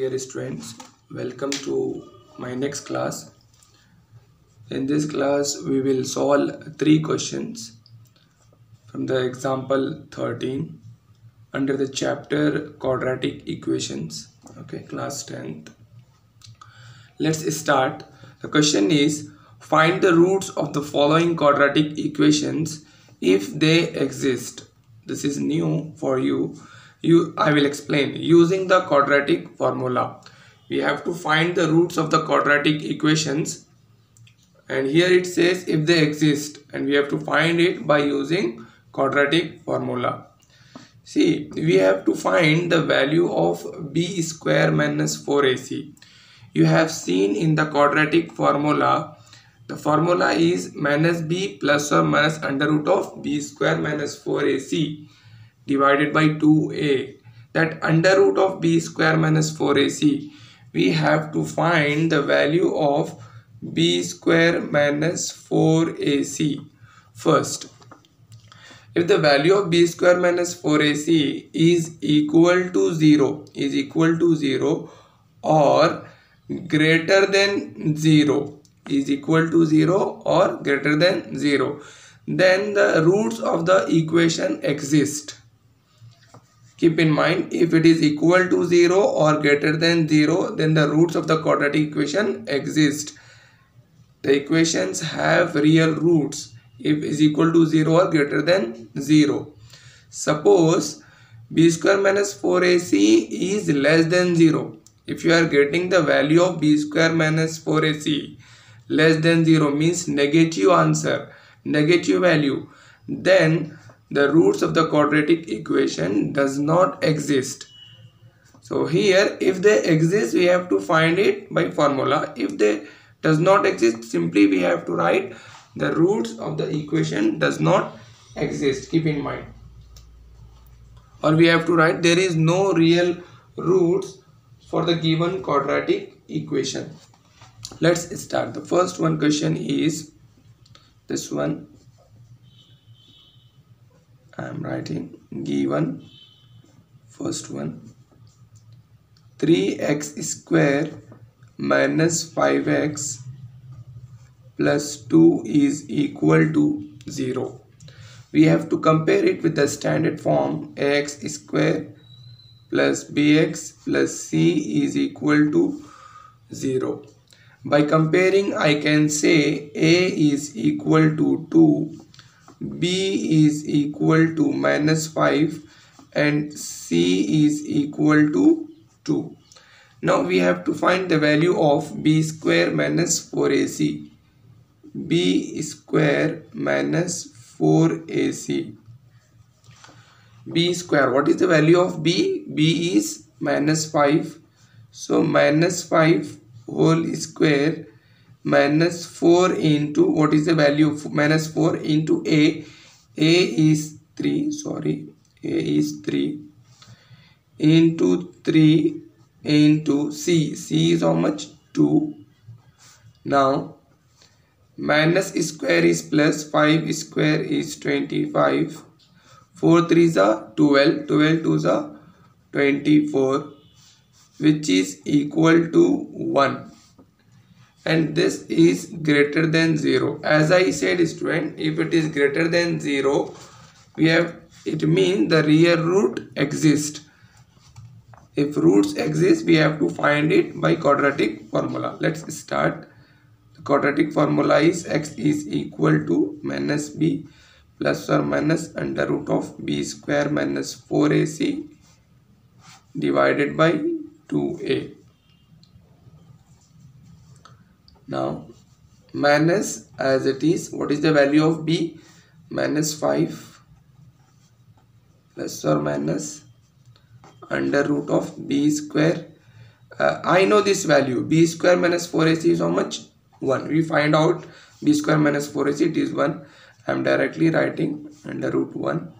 Dear students, welcome to my next class. In this class, we will solve 3 questions from the example 13 under the chapter Quadratic Equations. Okay, class 10th. Let's start. The question is, find the roots of the following quadratic equations if they exist. This is new for you. I will explain. Using the quadratic formula, we have to find the roots of the quadratic equations, and here it says if they exist, and we have to find it by using quadratic formula. See, we have to find the value of b square minus 4ac. You have seen in the quadratic formula, the formula is minus b plus or minus under root of b square minus 4ac divided by 2a. That under root of b square minus 4ac, we have to find the value of b square minus 4ac first. If the value of b square minus 4ac is equal to 0, or greater than 0, then the roots of the equation exist. Keep in mind, if it is equal to 0 or greater than 0, then the roots of the quadratic equation exist. The equations have real roots if is equal to 0 or greater than 0. Suppose b square minus 4ac is less than 0. If you are getting the value of b square minus 4ac less than 0, means negative answer, negative value, then the roots of the quadratic equation does not exist. So here, if they exist, we have to find it by formula. If they does not exist, simply we have to write the roots of the equation does not exist. Keep in mind. Or we have to write there is no real roots for the given quadratic equation. Let's start. The first one question is this one. I am writing given first one, 3x square minus 5x plus 2 is equal to 0. We have to compare it with the standard form ax square plus bx plus c is equal to 0. By comparing, I can say a is equal to 2, b is equal to minus 5 and c is equal to 2. Now we have to find the value of b square minus 4ac. b square minus 4ac. b square, what is the value of b? b is minus 5. So minus 5 whole square minus 4 into, what is the value of minus 4 into a is 3, a is 3 into 3 into c is how much? 2. Now minus square is plus, 5 square is 25, 4 3s are 12, 12 2s are 24, which is equal to 1. And this is greater than 0. As I said, student, if it is greater than 0, it means the real root exists. If roots exist, we have to find it by quadratic formula. Let's start. The quadratic formula is x is equal to minus b plus or minus under root of b square minus 4ac divided by 2a. Now minus as it is, what is the value of b? Minus 5 plus or minus under root of b square. I know this value, b square minus 4ac is how much? 1. We find out b square minus 4ac, it is 1. I am directly writing under root 1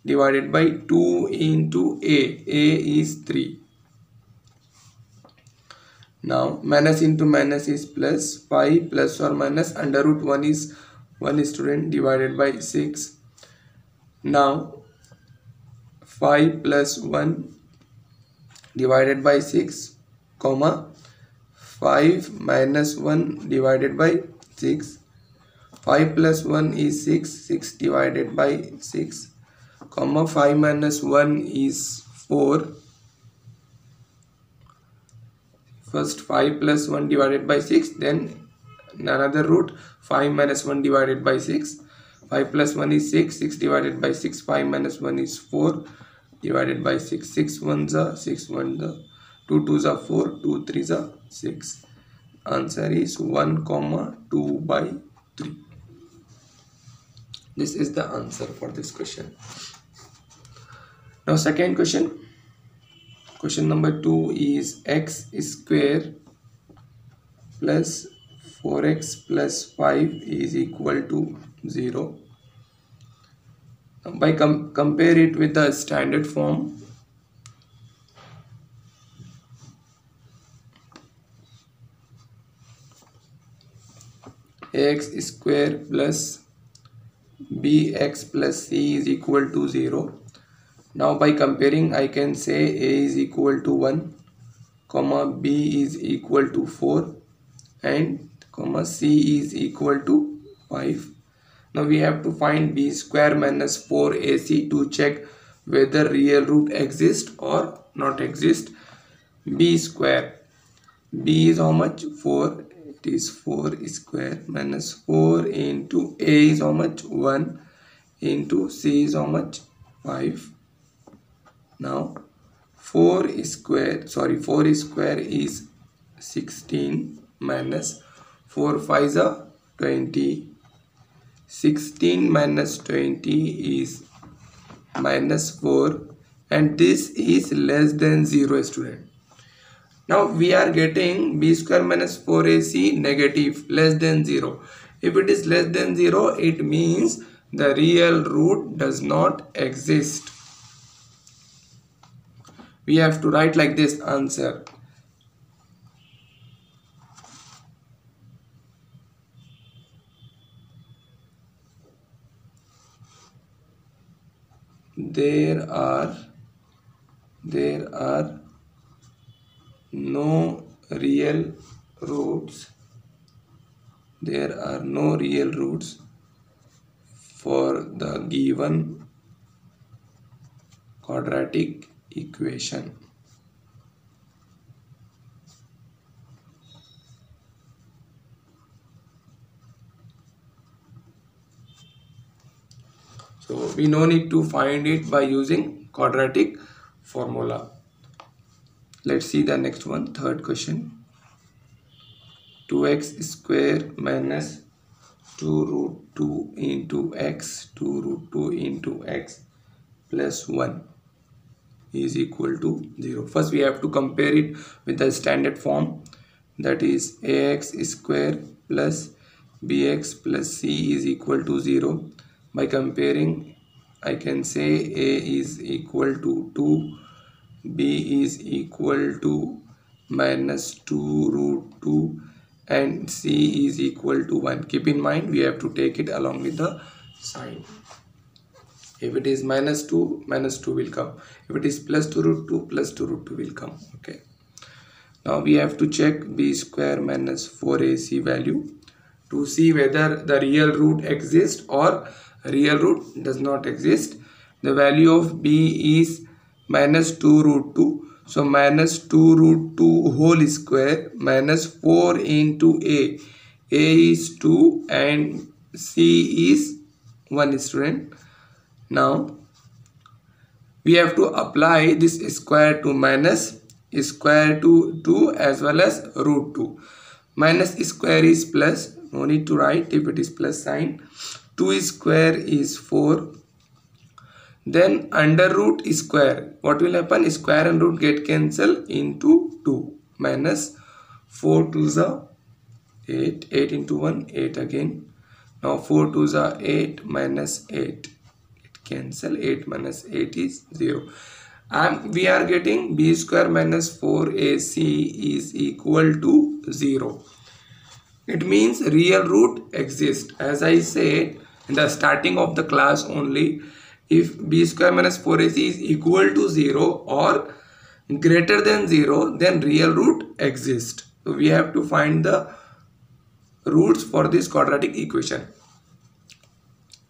divided by 2 into a is 3. Now minus into minus is plus, 5 plus or minus under root 1 is 1 student divided by 6. Now 5 plus 1 divided by 6 comma 5 minus 1 divided by 6. 5 plus 1 is 6. 6 divided by 6, comma 5 minus 1 is 4. First 5 plus 1 divided by 6, then another root 5 minus 1 divided by 6. 5 plus 1 is 6. 6 divided by 6. 5 minus 1 is 4 divided by 6. 6 ones are 6 ones are 2 twos are 4. 2 threes are 6. Answer is 1 comma 2 by 3. This is the answer for this question. Now second question. Question number 2 is x square plus 4x plus 5 is equal to 0. By compare it with the standard form, ax square plus bx plus c is equal to 0. Now by comparing, I can say a is equal to 1, comma b is equal to 4, and comma c is equal to 5. Now we have to find b square minus 4ac to check whether real root exists or not exist. B square, b is how much? 4. It is 4 square minus 4 into a is how much? 1 into c is how much? 5. Now 4 square is 16 minus 4 5s are 20. 16 minus 20 is minus 4, and this is less than 0, student. Now we are getting b square minus 4ac negative, less than 0. If it is less than 0, it means the real root does not exist. We have to write like this answer. There are no real roots. There are no real roots for the given quadratic equation. So we no need to find it by using quadratic formula. Let's see the next one, third question. 2x square minus 2 root 2 into x, 2 root 2 into x plus 1 is equal to 0. First we have to compare it with the standard form, that is ax square plus bx plus c is equal to 0. By comparing, I can say a is equal to 2, b is equal to minus 2 root 2, and c is equal to 1. Keep in mind, we have to take it along with the sign. If it is minus 2 will come. If it is plus 2 root 2, plus 2 root 2 will come. Okay. Now we have to check b square minus 4ac value to see whether the real root exists or real root does not exist. The value of b is minus 2 root 2. So minus 2 root 2 whole square minus 4 into a. A is 2 and c is 1, student. Now we have to apply this square to minus square to 2 as well as root 2. Minus square is plus, no need to write if it is plus sign. 2 square is 4. Then under root square, what will happen? Square and root get cancelled into 2. Minus 4 2s are 8. 8 into 1, 8 again. Now 4 2s are 8 minus 8. It cancel. 8 minus 8 is 0. And we are getting b square minus 4ac is equal to 0. It means real root exists. As I said in the starting of the class only, if b square minus 4ac is equal to 0 or greater than 0, then real root exists. So we have to find the roots for this quadratic equation.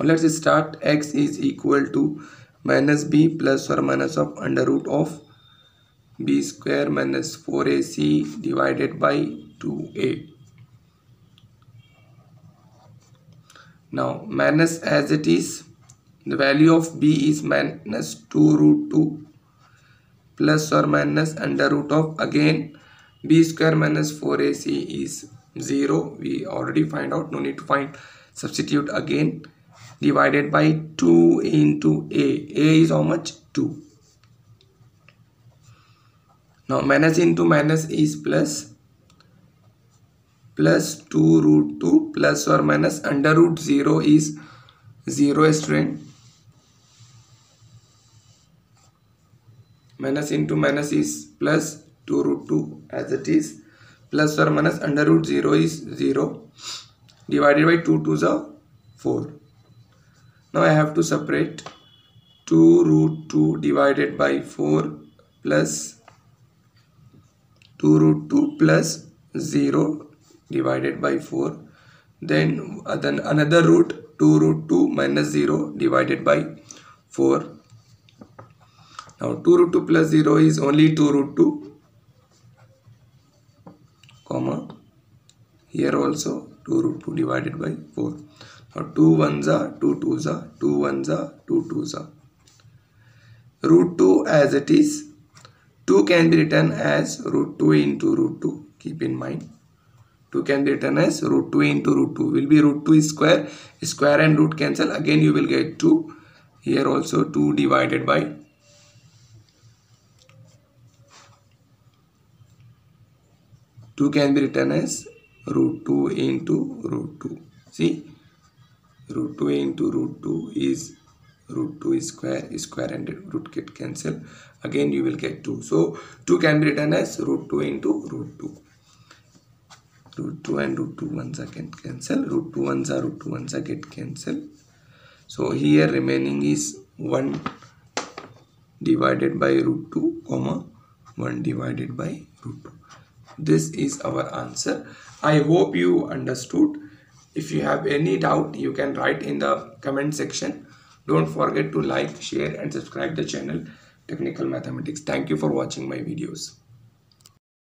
Let's start. X is equal to minus b plus or minus of under root of b square minus 4ac divided by 2a. Now minus as it is, the value of b is minus 2 root 2 plus or minus under root of, again b square minus 4ac is 0. We already find out, no need to find, substitute again, divided by 2 into a. A is how much? 2. Now minus into minus is plus. Plus 2 root 2 plus or minus under root 0 is 0, student. Minus into minus is plus 2 root 2 as it is, plus or minus under root 0 is 0, divided by 2 2s are 4. Now I have to separate 2 root 2 divided by 4 plus 2 root 2 plus 0 divided by 4. Then another root, 2 root 2 minus 0 divided by 4. Now 2 root 2 plus 0 is only 2 root 2, comma, here also 2 root 2 divided by 4. Now 2 1s are 2 2s are 2 1s are 2 2s are. Root 2 as it is, 2 can be written as root 2 into root 2. Keep in mind, 2 can be written as root 2 into root 2. Will be root 2 is square. Square and root cancel. Again you will get 2. Here also 2 divided by 2 can be written as root 2 into root 2. See, root 2 into root 2 is root 2 is square and root get cancel. Again you will get 2. So 2 can be written as root 2 into root 2. Root 2 and root 2 ones are can cancel. Root 2 ones are root 2 ones are get cancel. So here remaining is 1 divided by root 2, comma 1 divided by root 2. This is our answer. I hope you understood. If you have any doubt, you can write in the comment section. Don't forget to like, share and subscribe the channel Technical Mathematics. Thank you for watching my videos.